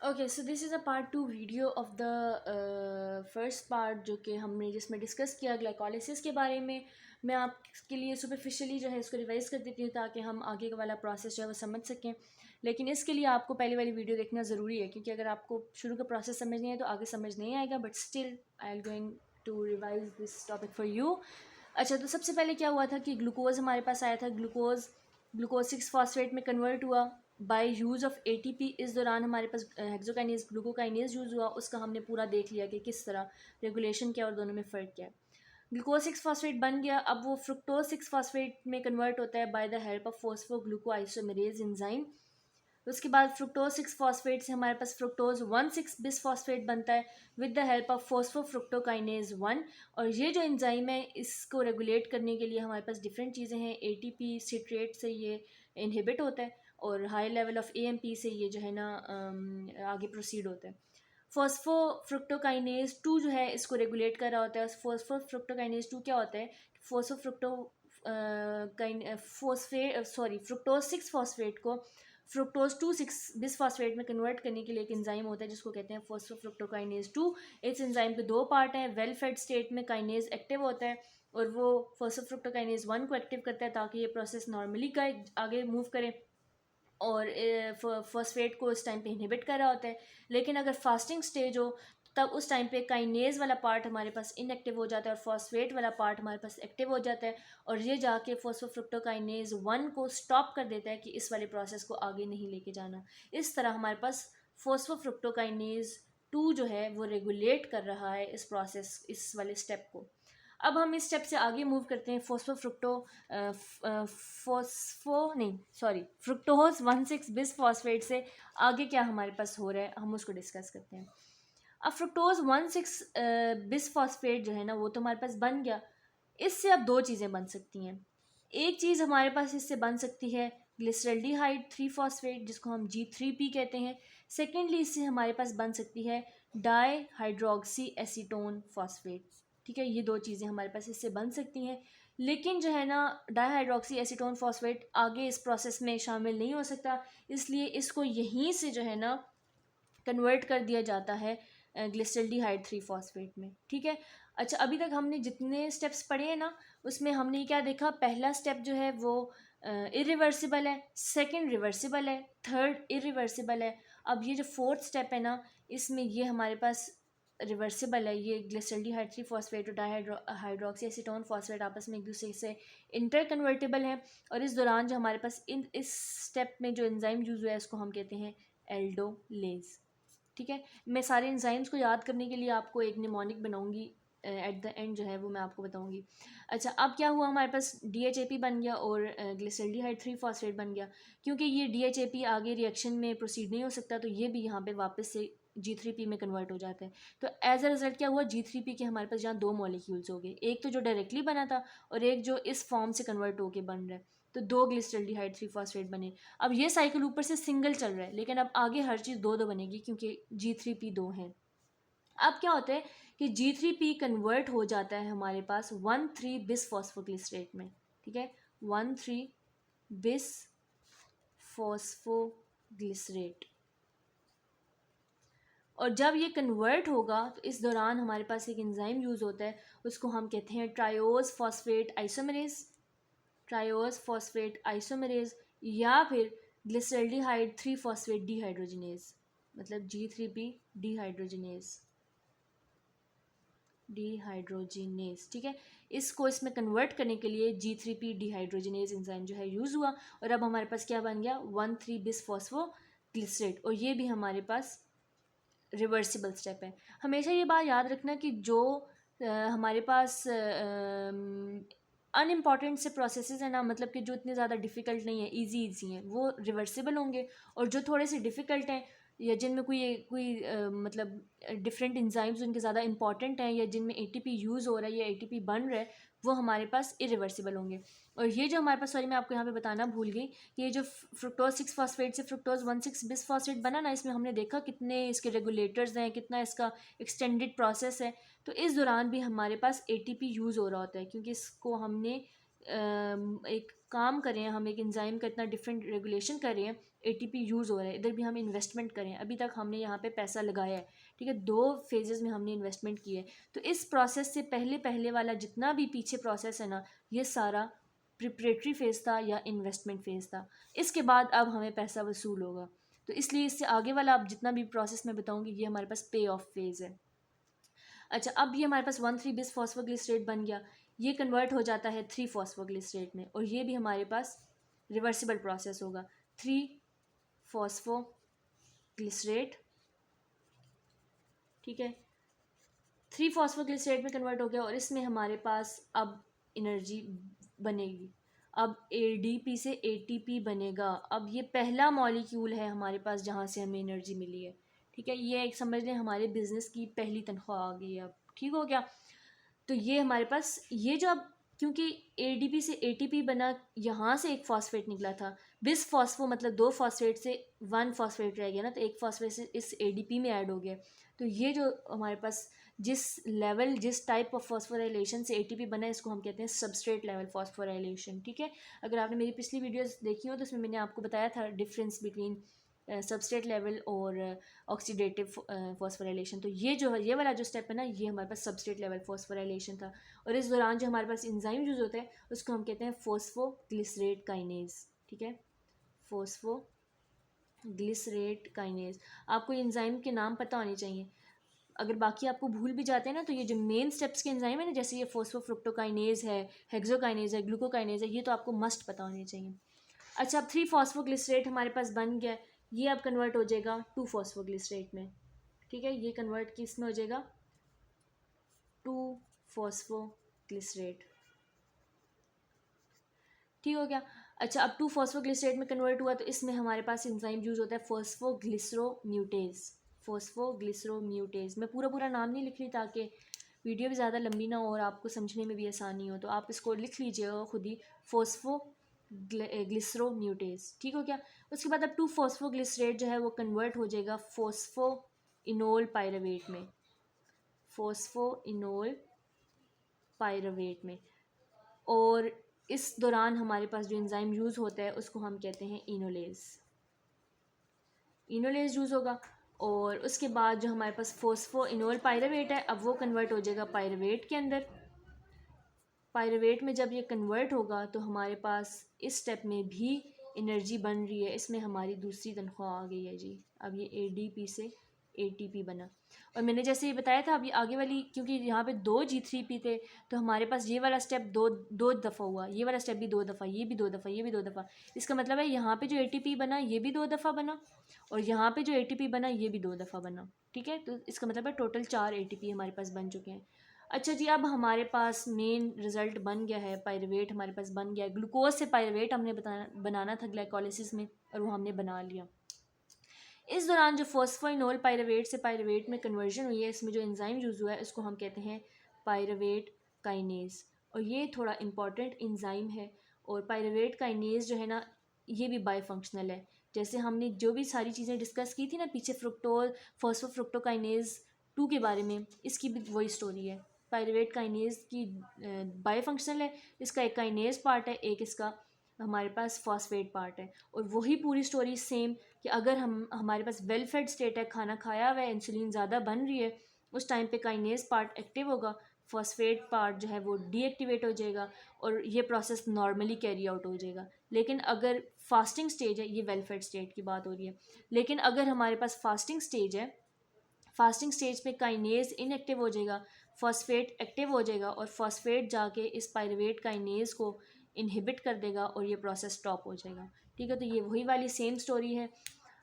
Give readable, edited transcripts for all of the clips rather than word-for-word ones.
Okay, so this is a part two video of the first part जो कि हमने जिसमें डिस्कस किया ग्लाइकोलिसिस के बारे में। मैं आपके लिए सुपरफिशियली जो है इसको रिवाइज कर देती हूँ ताकि हम आगे का वाला प्रोसेस जो है वो समझ सकें। लेकिन इसके लिए आपको पहले वाली वीडियो देखना ज़रूरी है, क्योंकि अगर आपको शुरू का प्रोसेस समझ नहीं है तो आगे समझ नहीं आएगा। But still I am going to revise this topic for you. अच्छा, तो सबसे पहले क्या हुआ था कि ग्लूकोज हमारे पास आया था। ग्लूकोज 6 फॉस्फेट में कन्वर्ट हुआ बाय यूज़ ऑफ एटीपी। इस दौरान हमारे पास हेक्सोकाइनेज ग्लूकोकाइनेज यूज़ हुआ, उसका हमने पूरा देख लिया कि किस तरह रेगुलेशन क्या और दोनों में फ़र्क क्या है। ग्लूकोज 6 फॉस्फेट बन गया, अब वो फ्रुक्टोज 6 फॉस्फेट में कन्वर्ट होता है by the help of phosphoglucoisomerase enzyme. उसके बाद फ्रुक्टोज 6 फॉस्फेट से हमारे पास फ्रुक्टोज 1,6 बिस फॉस्फेट बनता है विद द हेल्प ऑफ फोस्फोफ्रुक्टोकाइनेज 1। और ये जो एंजाइम है इसको रेगुलेट करने के लिए हमारे पास डिफरेंट चीज़ें हैं। एटीपी सिट्रेट से ये इनहिबिट होता है और हाई लेवल ऑफ एएमपी से ये जो है ना आगे प्रोसीड होता है। फोस्फोफ्रुक्टोकाइनेज 2 जो है इसको रेगुलेट कर रहा होता है। फोस्फोफ्रुक्टोकाइनेज 2 क्या होता है? फोस्फोफ्रुक्टो फोस्फेट सॉरी फ्रुक्टोज 6 फॉस्फेट को फ्रुक्टोज 2,6 बिसफॉस्फेट में कन्वर्ट करने के लिए एक एंजाइम होता है जिसको कहते हैं फोस्फोफ्रुक्टोकाइनेज 2। इस एंजाइम के दो पार्ट हैं। वेल फेड स्टेट में काइनेज एक्टिव होता है और वो फोस्फोफ्रुक्टोकाइनेज 1 को एक्टिव करता है ताकि ये प्रोसेस नॉर्मली का आगे मूव करे, और फॉस्फेट को उस टाइम पे इनहिबिट कर रहा होता है। लेकिन अगर फास्टिंग स्टेज हो तब उस टाइम पे काइनेज वाला पार्ट हमारे पास इनएक्टिव हो जाता है और फॉस्फेट वाला पार्ट हमारे पास एक्टिव हो जाता है, और ये जाके फोस्फोफ्रुक्टोकाइनेज 1 को स्टॉप कर देता है कि इस वाले प्रोसेस को आगे नहीं लेके जाना। इस तरह हमारे पास फोस्फोफ्रुक्टोकाइनेज 2 जो है वो रेगुलेट कर रहा है इस प्रोसेस, इस वाले स्टेप को। अब हम इस स्टेप से आगे मूव करते हैं। फ्रुक्टोज 1,6 बिस फॉस्फेट से आगे क्या हमारे पास हो रहा है हम उसको डिस्कस करते हैं। अब फ्रुक्टोज 1,6 बिस फॉस्फेट जो है ना वो तो हमारे पास बन गया। इससे अब दो चीज़ें बन सकती हैं। एक चीज़ हमारे पास इससे बन सकती है ग्लिसरल्डिहाइड 3 फॉस्फेट जिसको हम G3P कहते हैं। सेकेंडली इससे हमारे पास बन सकती है डाई हाइड्रोक्सी एसीटोन फॉस्फेट। ठीक है, ये दो चीज़ें हमारे पास इससे बन सकती हैं। लेकिन जो है ना डाईहाइड्रोक्सी एसीटोन फॉस्फेट आगे इस प्रोसेस में शामिल नहीं हो सकता, इसलिए इसको यहीं से जो है ना कन्वर्ट कर दिया जाता है ग्लिसरल्डिहाइड 3 फॉस्फेट में। ठीक है। अच्छा, अभी तक हमने जितने स्टेप्स पढ़े हैं ना उसमें हमने क्या देखा? पहला स्टेप जो है वो इरिवर्सिबल है, सेकंड रिवर्सिबल है, थर्ड इरिवर्सिबल है। अब ये जो फोर्थ स्टेप है ना इसमें ये हमारे पास रिवर्सिबल है। ये ग्लिसरल्डिहाइड 3 फॉस्फेट और डाईहाइड्रोक्सी एसीटोन फॉस्फेट आपस में एक दूसरे से इंटर कन्वर्टेबल हैं, और इस दौरान जो हमारे पास इस स्टेप में जो एंजाइम यूज़ हुआ है इसको हम कहते हैं एल्डोलेज। ठीक है। मैं सारे एंजाइम्स को याद करने के लिए आपको एक निमोनिक बनाऊंगी एट द एंड जो है वो मैं आपको बताऊंगी। अच्छा, अब क्या हुआ? हमारे पास DHAP बन गया और ग्लिसरल्डिहाइड 3 फॉस्फेट बन गया। क्योंकि ये DHAP आगे रिएक्शन में प्रोसीड नहीं हो सकता तो ये भी यहाँ पे वापस से G3P में कन्वर्ट हो जाता है। तो एज अ रिजल्ट क्या हुआ? G3P के हमारे पास यहाँ दो मॉलिक्यूल्स हो गए, एक तो जो डायरेक्टली बना था और एक जो इस फॉर्म से कन्वर्ट होके बन रहा है। तो दो ग्लिसरल्डिहाइड 3 फॉस्फेट बने। अब ये साइकिल ऊपर से सिंगल चल रहा है, लेकिन अब आगे हर चीज़ दो दो बनेगी क्योंकि G3P दो हैं। अब क्या होता है कि G3P कन्वर्ट हो जाता है हमारे पास 1,3 बिस फॉस्फोग्लिसरेट में। ठीक है, 1,3 बिस फॉस्फोग्लिसरेट। और जब ये कन्वर्ट होगा तो इस दौरान हमारे पास एक एंजाइम यूज़ होता है, उसको हम कहते हैं triose phosphate isomerase. Triose phosphate isomerase या फिर ग्लिसरल्डिहाइड 3 फॉस्फेट डिहाइड्रोजिनेज, मतलब G3P डिहाइड्रोजिनेज। डिहाइड्रोजिनेज, ठीक है। इसको इसमें कन्वर्ट करने के लिए G3P डिहाइड्रोजिनेज एंजाइम जो है यूज़ हुआ, और अब हमारे पास क्या बन गया? 1,3 बिस फॉस्फोग्लिसरेट। और ये भी हमारे पास रिवर्सिबल स्टेप है। हमेशा ये बात याद रखना कि जो हमारे पास अनइम्पॉर्टेंट से प्रोसेसेस हैं ना, मतलब कि जो इतने ज़्यादा डिफ़िकल्ट नहीं है, इजी इजी हैं, वो रिवर्सिबल होंगे। और जो थोड़े से डिफ़िकल्ट हैं या जिनमें कोई मतलब डिफरेंट इंजाइम्स उनके ज़्यादा इंपॉर्टेंट हैं या जिनमें एटीपी यूज़ हो रहा है या एटीपी बन रहा है, वो हमारे पास इरिवर्सिबल होंगे। और ये जो हमारे पास, सॉरी मैं आपको यहाँ पे बताना भूल गई कि ये जो फ्रुक्टोज 6 फॉस्फेट से फ्रुक्टोज 1,6 बिस फॉस्फेट बना ना, इसमें हमने देखा कितने इसके रेगुलेटर्स हैं, कितना इसका एक्सटेंडेड प्रोसेस है। तो इस दौरान भी हमारे पास एटीपी यूज़ हो रहा होता है क्योंकि इसको हमने एक काम करें, हम एक एंजाइम का इतना डिफरेंट रेगुलेशन कर रहे हैं, एटीपी यूज़ हो रहा है, इधर भी हम इन्वेस्टमेंट करें, अभी तक हमने यहाँ पे पैसा लगाया है, ठीक है, 2 फेजेस में हमने इन्वेस्टमेंट की है। तो इस प्रोसेस से पहले वाला जितना भी पीछे प्रोसेस है ना, ये सारा प्रिपरेटरी फेज़ था या इन्वेस्टमेंट फ़ेज़ था। इसके बाद अब हमें पैसा वसूल होगा। तो इसलिए इससे आगे वाला अब जितना भी प्रोसेस मैं बताऊँगी, ये हमारे पास पे ऑफ फेज़ है। अच्छा, अब ये हमारे पास 1,3 बिस फॉस्फोग्लिसरेट बन गया, ये कन्वर्ट हो जाता है 3 फॉस्फोग्लिसरेट में, और ये भी हमारे पास रिवर्सिबल प्रोसेस होगा। 3 फॉस्फोग्लिसरेट, ठीक है, 3 फॉस्फोग्लिसरेट में कन्वर्ट हो गया, और इसमें हमारे पास अब एनर्जी बनेगी। अब एडीपी से एटीपी बनेगा। अब ये पहला मॉलिक्यूल है हमारे पास जहाँ से हमें एनर्जी मिली है, ठीक है, ये एक समझ लें हमारे बिजनेस की पहली तनख्वाह आ गई है अब, ठीक हो गया। तो ये हमारे पास ये जो अब, क्योंकि एडीपी से एटीपी बना, यहाँ से एक फॉस्फेट निकला था, बिस फॉस्फो मतलब 2 फॉस्फेट से 1 फॉस्फेट रह गया ना, तो एक फॉस्फेट से इस एडीपी में ऐड हो गया। तो ये जो हमारे पास जिस लेवल, जिस टाइप ऑफ फॉस्फोराइलेशन से एटीपी बना है, इसको हम कहते हैं सबस्ट्रेट लेवल फॉस्फोराइलेशन, ठीक है। अगर आपने मेरी पिछली वीडियोस देखी हो तो उसमें मैंने आपको बताया था डिफरेंस बिटवीन सबस्ट्रेट लेवल और ऑक्सीडेटिव फॉस्फोराइलेशन। तो ये जो है, ये वाला जो स्टेप है ना, ये हमारे पास सबस्ट्रेट लेवल फॉस्फोराइलेशन था। और इस दौरान जो हमारे पास इंजाइम यूज़ होता है उसको हम कहते हैं फॉस्फोग्लिसरेट काइनेज, ठीक है, फॉस्फोग्लिसरेट काइनेज। आपको इंजाइम के नाम पता होने चाहिए, अगर बाकी आपको भूल भी जाते हैं ना, तो ये जो मेन स्टेप्स के एंजाइम है ना, जैसे ये फॉस्फोफ्रुक्टोकाइनेज है, हेक्सोकाइनेज है, ग्लूकोकाइनेज है, ये तो आपको मस्ट पता होने चाहिए। अच्छा, अब 3 फॉस्फोग्लिसरेट हमारे पास बन गया, ये अब कन्वर्ट हो जाएगा 2 फॉस्फोग्लिसरेट में, ठीक है, ये कन्वर्ट किस में हो जाएगा, 2 फॉस्फोग्लिसरेट, ठीक हो गया। अच्छा, अब 2 फॉस्फोग्लिसरेट में कन्वर्ट हुआ, तो इसमें हमारे पास एंजाइम यूज़ होता है फॉस्फोग्लिसरोम्यूटेज। फॉस्फोग्लिसरोम्यूटेज, मैं पूरा नाम नहीं लिख रही ताकि वीडियो भी ज़्यादा लंबी ना हो और आपको समझने में भी आसानी हो, तो आप इसको लिख लीजिएगा खुद ही, फॉस्फोग्लिसरोम्यूटेज, ठीक हो गया। उसके बाद अब 2 फॉस्फोग्लिसरेट जो है वो कन्वर्ट हो जाएगा फॉस्फोइनोल पायरुवेट में, फॉस्फोइनोल पायरुवेट में। और इस दौरान हमारे पास जो एंजाइम यूज़ होता है उसको हम कहते हैं इनोलेज, इनोलेज यूज़ होगा। और उसके बाद जो हमारे पास फॉस्फोइनोल पायरुवेट है, अब वो कन्वर्ट हो जाएगा पायरुवेट के अंदर। पायरुवेट में जब ये कन्वर्ट होगा तो हमारे पास इस स्टेप में भी एनर्जी बन रही है, इसमें हमारी दूसरी तनख्वाह आ गई है जी। अब ये एडीपी से एटीपी बना, और मैंने जैसे ये बताया था, अभी आगे वाली, क्योंकि यहाँ पे 2 G3P थे, तो हमारे पास ये वाला स्टेप दो दफ़ा हुआ, ये वाला स्टेप भी 2 दफ़ा, ये भी 2 दफ़ा, ये भी 2 दफ़ा। इसका मतलब है यहाँ पे जो एटीपी बना ये भी 2 दफ़ा बना, और यहाँ पे जो एटीपी बना ये भी 2 दफ़ा बना, ठीक है। तो इसका मतलब है टोटल 4 एटीपी हमारे पास बन चुके हैं। अच्छा जी, अब हमारे पास मेन रिज़ल्ट बन गया है, पायरुवेट हमारे पास बन गया है। ग्लूकोज से पायरुवेट हमने बनाना था ग्लाइकोलिसिस में, और वो हमने बना लिया। इस दौरान जो फॉस्फोइनोल पायरुवेट से पायरुवेट में कन्वर्जन हुई है, इसमें जो एंजाइम यूज़ हुआ है उसको हम कहते हैं पायरुवेट काइनेज, और ये थोड़ा इम्पॉर्टेंट एंजाइम है। और पायरुवेट काइनेज जो है ना, ये भी बायफंक्शनल है। जैसे हमने जो भी सारी चीज़ें डिस्कस की थी ना पीछे, फ्रुक्टोज फॉस्फोफ्रुक्टोकाइनेज 2 के बारे में, इसकी भी वही स्टोरी है। पायरुवेट काइनेज की बायफंक्शनल है, इसका एक काइनेज पार्ट है, एक इसका हमारे पास फॉस्फेट पार्ट है। और वही पूरी स्टोरी सेम, कि अगर हमारे पास वेल फेड स्टेट है, खाना खाया हुआ है, इंसुलिन ज़्यादा बन रही है, उस टाइम पे काइनेज पार्ट एक्टिव होगा, फॉस्फेट पार्ट जो है वो डीएक्टिवेट हो जाएगा, और ये प्रोसेस नॉर्मली कैरी आउट हो जाएगा। लेकिन अगर फास्टिंग स्टेज है, ये वेल फेड स्टेट की बात हो रही है, लेकिन अगर हमारे पास फास्टिंग स्टेज है, फास्टिंग स्टेज पे काइनेज इनएक्टिव हो जाएगा, फॉस्फेट एक्टिव हो जाएगा, और फॉस्फेट जाके इस पायरुवेट काइनेज को इनहिबिट कर देगा और ये प्रोसेस स्टॉप हो जाएगा, ठीक है। तो ये वही वाली सेम स्टोरी है।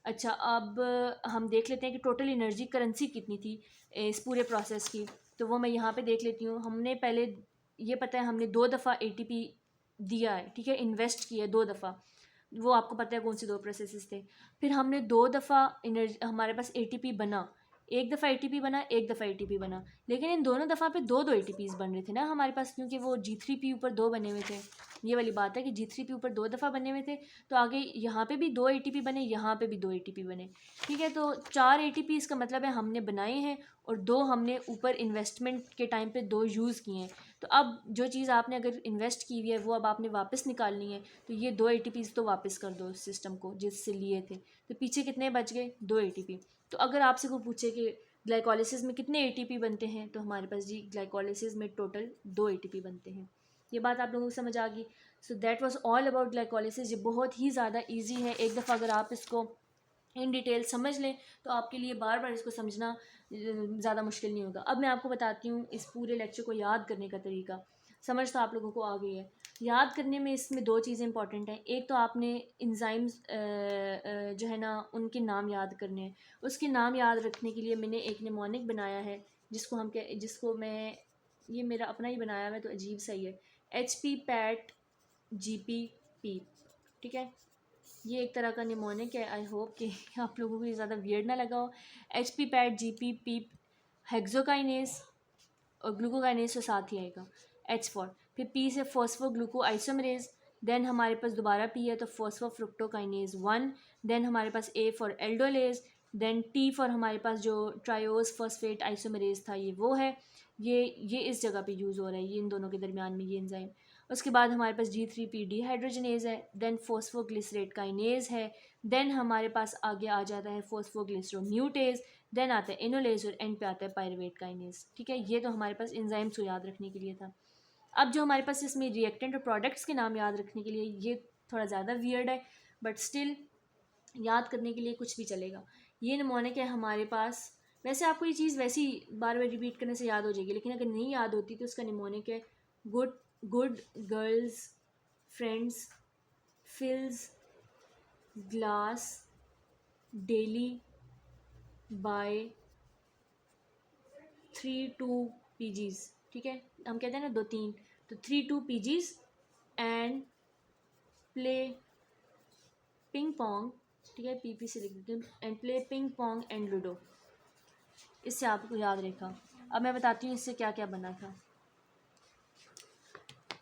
अच्छा, अब हम देख लेते हैं कि टोटल एनर्जी करेंसी कितनी थी इस पूरे प्रोसेस की, तो वो मैं यहाँ पे देख लेती हूँ। हमने पहले, ये पता है हमने 2 दफ़ा एटीपी दिया है, ठीक है, इन्वेस्ट किया है 2 दफ़ा, वो आपको पता है कौन से 2 प्रोसेसेस थे। फिर हमने 2 दफ़ा एनर्जी, हमारे पास एटीपी बना, एक दफ़ा एटीपी बना, एक दफ़ा एटीपी बना, लेकिन इन दोनों दफ़ा पे 2 एटीपीज़ बन रहे थे ना हमारे पास, क्योंकि वो G3P ऊपर 2 बने हुए थे। ये वाली बात है कि G3P ऊपर 2 दफ़ा बने हुए थे, तो आगे यहाँ पे भी 2 ATP बने, यहाँ पे भी 2 ATP बने, ठीक है। तो 4 ATP इसका मतलब है हमने बनाए हैं और 2 हमने ऊपर इन्वेस्टमेंट के टाइम पे 2 यूज़ किए हैं। तो अब जो चीज़ आपने अगर इन्वेस्ट की हुई है वो अब आपने वापस निकालनी है, तो ये 2 ATPs तो वापस कर दो सिस्टम को जिससे लिए थे। तो पीछे कितने बच गए? 2 ATP। तो अगर आपसे कोई पूछे कि ग्लाइकोलिसिस में कितने ATP बनते हैं, तो हमारे पास जी ग्लाइकोलिसिस में टोटल 2 ATP बनते हैं। ये बात आप लोगों को समझ आ गई। So that was all about glycolysis. ये बहुत ही ज़्यादा इजी है, एक दफ़ा अगर आप इसको इन डिटेल समझ लें तो आपके लिए बार बार इसको समझना ज़्यादा मुश्किल नहीं होगा। अब मैं आपको बताती हूँ इस पूरे लेक्चर को याद करने का तरीका। समझ तो आप लोगों को आ गई है। याद करने में इसमें 2 चीज़ें इंपॉर्टेंट हैं। एक तो आपने इंजाइम्स जो है ना उनके नाम याद करने हैं। उसके नाम याद रखने के लिए मैंने एक निमोनिक बनाया है जिसको मैं, ये मेरा अपना ही बनाया है तो अजीब सा ही है, HP पैट GPP, ठीक है। ये एक तरह का निमोनिक है। आई होप कि आप लोगों को ये ज़्यादा वियर्ड ना लगा हो। HP पैट GPP हेक्सोकाइनेज और ग्लूकोकाइनेज तो साथ ही आएगा, H4। फिर P से फॉस्फोग्लूको आइसोमरेज, देन हमारे पास दोबारा P है तो फॉस्फोफ्रुक्टोकाइनेज 1, देन हमारे पास A for aldolase, then T for हमारे पास जो ट्रायोज फॉस्फेट आइसोमरेज था ये वो है, ये इस जगह पे यूज़ हो रहा है, ये इन दोनों के दरमियान में ये एंजाइम। उसके बाद हमारे पास G3P डिहाइड्रोजनेज है, देन फॉस्फोग्लिसरेट काइनेज है, देन हमारे पास आगे आ जाता है फॉस्फोग्लिसरोन्यूटेज, देन आता है इनोलेज और एंड पे आता है पायरुवेट काइनेज, ठीक है। ये तो हमारे पास एंजाइम्स को याद रखने के लिए था। अब जो हमारे पास इसमें रिएक्टेंट और प्रोडक्ट्स के नाम याद रखने के लिए ये थोड़ा ज़्यादा वियर्ड है, बट स्टिल याद करने के लिए कुछ भी चलेगा। ये निमोनिक है हमारे पास। वैसे आपको ये चीज़ वैसे ही बार बार रिपीट करने से याद हो जाएगी, लेकिन अगर नहीं याद होती तो उसका निमोनिक है good girls friends fills glass daily by 3-2 PGs, ठीक है। हम कहते हैं ना 2-3, तो 3-2 PGs and play ping pong, ठीक है, PP से लिख देती हूँ, and play ping pong and ludo. इससे आपको याद रखा। अब मैं बताती हूँ इससे क्या क्या बना था।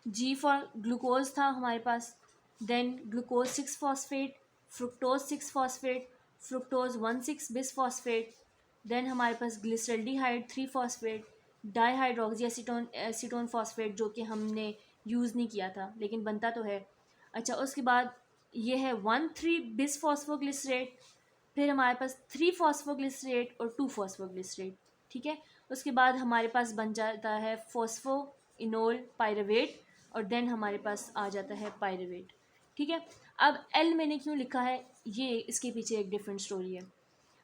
G फॉर ग्लूकोज था हमारे पास, then glucose 6 phosphate, fructose 6 phosphate, fructose 1,6 bis phosphate, then हमारे पास glyceraldehyde 3 phosphate, dihydroxy acetone phosphate जो कि हमने यूज़ नहीं किया था लेकिन बनता तो है। अच्छा, उसके बाद ये है 1,3 बिस फॉस्फोग्लिसरेट, फिर हमारे पास 3 फॉस्फोग्लिसरेट और 2 फॉस्फोग्लिसरेट, ठीक है। उसके बाद हमारे पास बन जाता है फॉस्फो इनोल पायरुवेट और देन हमारे पास आ जाता है पायरुवेट, ठीक है। अब L मैंने क्यों लिखा है, ये इसके पीछे एक डिफरेंट स्टोरी है।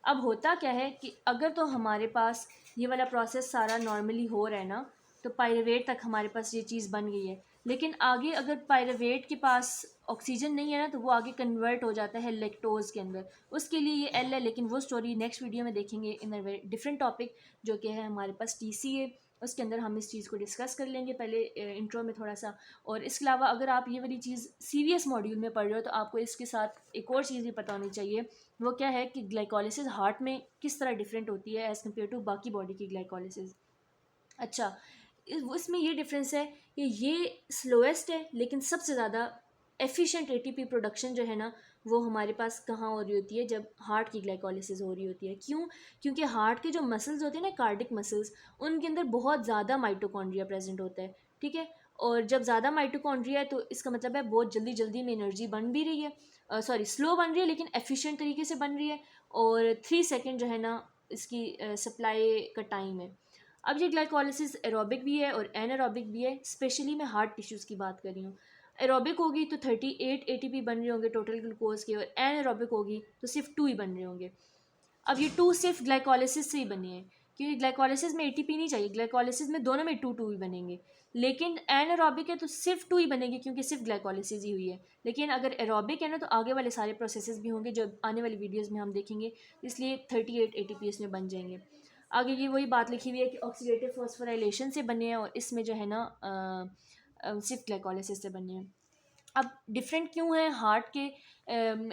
अब होता क्या है कि अगर तो हमारे पास ये वाला प्रोसेस सारा नॉर्मली हो रहा है ना, तो पायरुवेट तक हमारे पास ये चीज़ बन गई है, लेकिन आगे अगर पायरुवेट के पास ऑक्सीजन नहीं है ना तो वो आगे कन्वर्ट हो जाता है लैक्टोज के अंदर, उसके लिए ये L है। लेकिन वो स्टोरी नेक्स्ट वीडियो में देखेंगे इन अ डिफरेंट टॉपिक जो कि है हमारे पास TCA, उसके अंदर हम इस चीज़ को डिस्कस कर लेंगे पहले इंट्रो में थोड़ा सा। और इसके अलावा अगर आप ये वाली चीज़ सीरियस मॉड्यूल में पढ़ रहे हो तो आपको इसके साथ एक और चीज़ भी पता होनी चाहिए, वो क्या है कि ग्लाइकोलिसिस हार्ट में किस तरह डिफरेंट होती है एज़ कम्पेयर टू बाकी बॉडी की ग्लाइकोलिसिस। अच्छा, इसमें ये डिफरेंस है कि ये स्लोएस्ट है लेकिन सबसे ज़्यादा एफिशिएंट ATP प्रोडक्शन जो है ना वो हमारे पास कहाँ हो रही होती है, जब हार्ट की ग्लाइकोलिसिस हो रही होती है। क्यों? क्योंकि हार्ट के जो मसल्स होते हैं ना, कार्डिक मसल्स, उनके अंदर बहुत ज़्यादा माइटोकॉन्ड्रिया प्रेजेंट होता है, ठीक है। और जब ज़्यादा माइटोकॉन्ड्रिया है तो इसका मतलब है बहुत जल्दी जल्दी में एनर्जी बन भी रही है, सॉरी स्लो बन रही है लेकिन एफिशिएंट तरीके से बन रही है, और 3 सेकेंड जो है ना इसकी सप्लाई का टाइम है। अब ये ग्लाइकोलिसिस एरोबिक भी है और एनारोबिक भी है, स्पेशली मैं हार्ट टिश्यूज़ की बात कर रही हूँ। एरोबिक होगी तो 38 ATP बन रहे होंगे टोटल ग्लूकोज के, और एनारोबिक होगी तो सिर्फ 2 ही बन रहे होंगे। अब ये 2 सिर्फ ग्लाइकोलिसिस से ही बने हैं, क्योंकि ग्लाइकोलिसिस में ATP नहीं चाहिए, ग्लाइकोलिसिस में दोनों में 2-2 ही बनेंगे। लेकिन एनारोबिक है तो सिर्फ 2 ही बनेंगे क्योंकि सिर्फ ग्लाइकोलिसिस ही हुई है। लेकिन अगर एरोबिक है ना तो आगे वाले सारे प्रोसेसेस भी होंगे जो आने वाली वीडियोज़ में हम देखेंगे, इसलिए 38 ATP इसमें बन जाएंगे। आगे ये वही बात लिखी हुई है कि ऑक्सीडेटिव फॉस्फोराइलेशन से बने हैं और इसमें जो है ना सिर्फ ग्लाइकोलिसिस से बने हैं। अब डिफरेंट क्यों है हार्ट के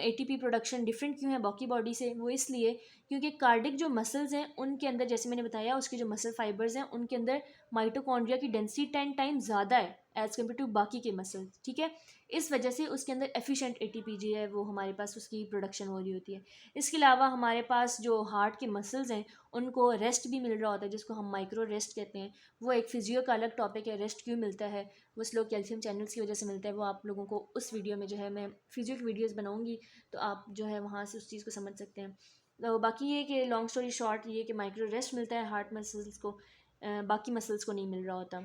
ATP प्रोडक्शन डिफरेंट क्यों है बाकी बॉडी से, वो इसलिए क्योंकि कार्डिक जो मसल्स हैं उनके अंदर, जैसे मैंने बताया, उसके जो मसल फाइबर्स हैं उनके अंदर माइटोकॉन्ड्रिया की डेंसिटी 10 टाइम ज़्यादा है एज़ कम्पेयर टू बाकी के मसल्स, ठीक है। इस वजह से उसके अंदर एफिशिएंट एटीपी जो है वो हमारे पास उसकी प्रोडक्शन हो रही होती है। इसके अलावा हमारे पास जो हार्ट के मसल्स हैं उनको रेस्ट भी मिल रहा होता है, जिसको हम माइक्रो रेस्ट कहते हैं। वो एक फिजियो का अलग टॉपिक है, रेस्ट क्यों मिलता है, वो स्लो कैल्शियम चैनल्स की वजह से मिलता है। वो आप लोगों को उस वीडियो में जो है मैं फिजियो की वीडियोज़ बनाऊँगी, तो आप जो है वहाँ से उस चीज़ को समझ सकते हैं। तो बाकी ये कि लॉन्ग स्टोरी शॉर्ट ये कि माइक्रो रेस्ट मिलता है हार्ट मसल्स को, बाकी मसल्स को नहीं मिल रहा होता।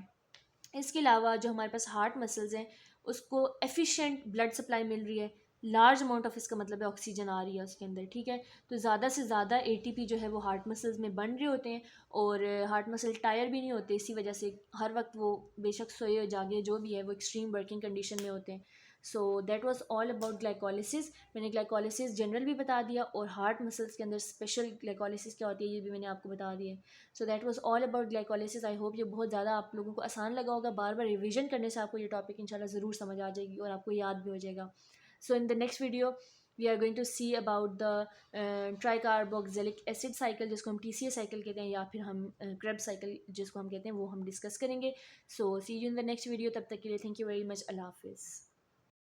इसके अलावा जो हमारे पास हार्ट मसल्स हैं उसको एफिशिएंट ब्लड सप्लाई मिल रही है, लार्ज अमाउंट ऑफ, इसका मतलब है ऑक्सीजन आ रही है उसके अंदर, ठीक है। तो ज़्यादा से ज़्यादा एटीपी जो है वो हार्ट मसल्स में बन रहे होते हैं, और हार्ट मसल टायर भी नहीं होते, इसी वजह से हर वक्त वो बेशक सोए हो जागे जो भी है वो एक्सट्रीम वर्किंग कंडीशन में होते हैं। So that was all about glycolysis. मैंने ग्लाइकोलिसिस जनरल भी बता दिया, और हार्ट मसल्स के अंदर स्पेशल ग्लाइकोलिसिस क्या होती है ये भी मैंने आपको बता दिया। So that was all about glycolysis. I hope ये बहुत ज़्यादा आप लोगों को आसान लगा होगा, बार बार रिवीजन करने से आपको ये टॉपिक इंशाल्लाह ज़रूर समझ आ जाएगी और आपको याद भी हो जाएगा। So in the next video we are going to see about the tricarboxylic acid cycle, जिसको हम TCA साइकिल कहते हैं, या फिर हम क्रेब्स साइकिल जिसको हम कहते हैं, वो हम डिस्कस करेंगे। So see you in the next video. तब तक के लिए थैंक यू वेरी मच। अल्लाह हाफिज़।